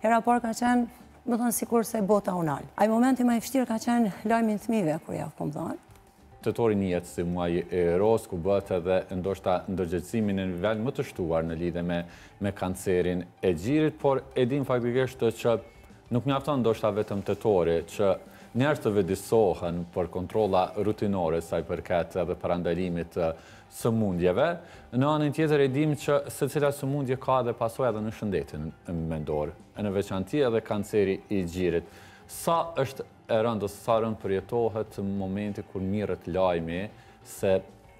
Hera par ka qenë, më thonë sikur se bota unal. Ai momenti më i vështirë ka qenë lajmi i fëmijëve kur ja kom dhënë. Tetori njëtë si muaj e ros, ku bëhet edhe ndoshta ndërgjegjësimin në nivel më të shtuar në lidhje me kancerin e gjirit, por e dim faktikisht që nuk mjafton ndoshta vetëm tetori, që njerëz të vedisohen për kontrolla rutinore sa i përket edhe parandalimit të sëmundjeve. Në anën tjetër e dim që secila sëmundje ka edhe pasojë edhe në shëndetin mendor, në veçanti edhe kanceri i gjirit. Sa është e rëndë, sa rëndë përjetohet në momenti kur mirët lajmi se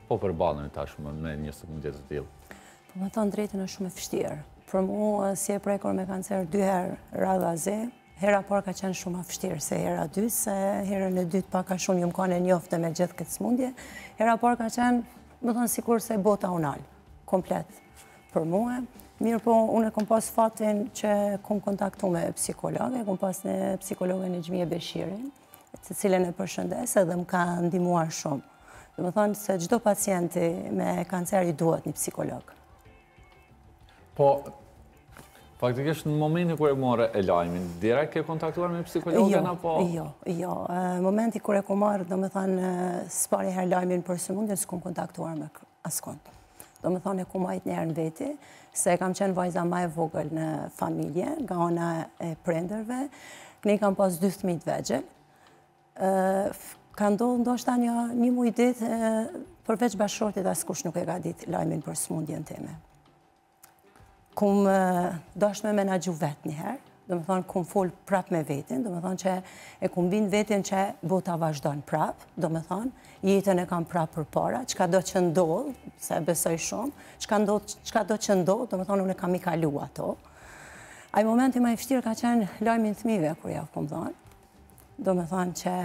po përballën tashmë me një sëmundje të tillë? Po më thonë drejtën është shumë e vështirë. Për mua, si e prekur me kancer 2 herë radhazi, hera par ka qenë shumë e vështirë se hera 2, se herën e dytë pak a shumë më kanë njofte me gjithë këtë sëmundje. Hera par ka qenë, më thonë sikur se bota unal, komplet për mua. Mirë po, unë e kom pas fatin që kom kontaktu me psikologe, kom pas në psikologe në Gjmije Beshirin, të cilën e përshëndes edhe më ka ndihmuar shumë. Dhe më thonë se çdo pacienti me kanceri duhet një psikolog. Po, faktikisht në momentin kur e morë e lajmin, direkt ke kontaktuar me psikologen apo? Jo. Momenti kur e kom marrë, do më thonë, s'pari herë lajmin për sëmundjen, s'kom kontaktuar me askund. Do më thonë e ku majtë njerë në veti, se kam qenë vajza ma e vogël në familje, nga ona e prindërve, ne kam pas 2 fëmijë të vegjël. Ka ndodhur ndoshta një muaj ditë, përveç bashkëshortit askush nuk e ka ditë lajmin për sëmundjen time. Kum dosh me menaxhu vetë njëherë, do më thonë kum fol prap me vetin, do më thonë që e kum bind vetin që bota vazhdon prap, do më thonë, jetën e kam prap për para, qka do që ndodh, se besoj shumë, qka do që ndodh, do më thonë unë e kam i kalu ato. Ai momenti më i vështirë ka qenë lajmi i fëmijëve kur ja kom dhënë, do më thonë që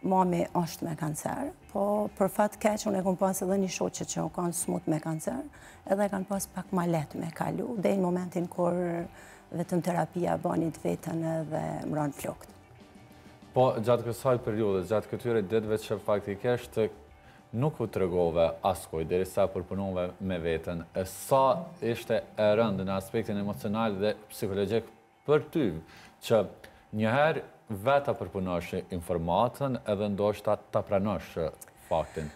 mami është me kancer, po për fat keq unë e kom pas edhe një shoqe që u kanë smut me kancer, edhe kanë pas pak ma letë me kalu, dhe në momentin kur vetëm terapia banit vetën edhe mran flokt. Po, gjatë kësaj periudhe, gjatë këtyre ditëve që faktikisht nuk u tregove askoj, derisa përpunove me veten, sa ishte e rëndë në aspektin emocional dhe psikologjik për ty, që njëherë veta përpunosh informatën edhe ndoshta ta pranosh faktin?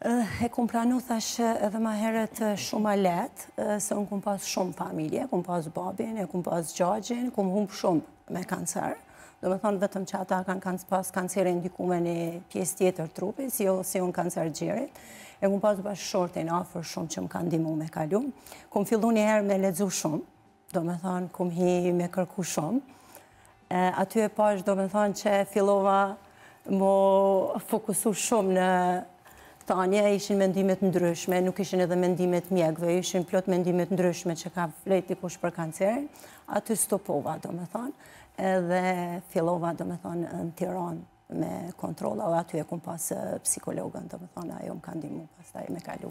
E kum pranu thash edhe ma heret shumë a letë, se unë kum pas shumë familje, kum pas babin, e kum pas gjagjin, kum humb shumë me kancer. Do me thonë vetëm që ata kanë pas kancerin ndikume një pjesë tjetër trupi, si unë kancer gjirit. E kum pas bashkëshortin afër shumë që më kanë ndihmu me kalu. Kum fillu një herë me lexu shumë, do me thonë kum hi me kërku shumë. Aty e pash do me thonë që fillova mo fokusu shumë në tanje, ishin mendimet ndryshme, nuk ishin edhe mendimet mjekve, ishin plot mendimet ndryshme që ka flet dikush për kancerin, aty stopova, do me thonë, edhe fillova, do me thonë, në Tiranë me kontrola, aty e kum pas psikologën, do me thonë, ajo më ka ndihmu, pastaj me kalu.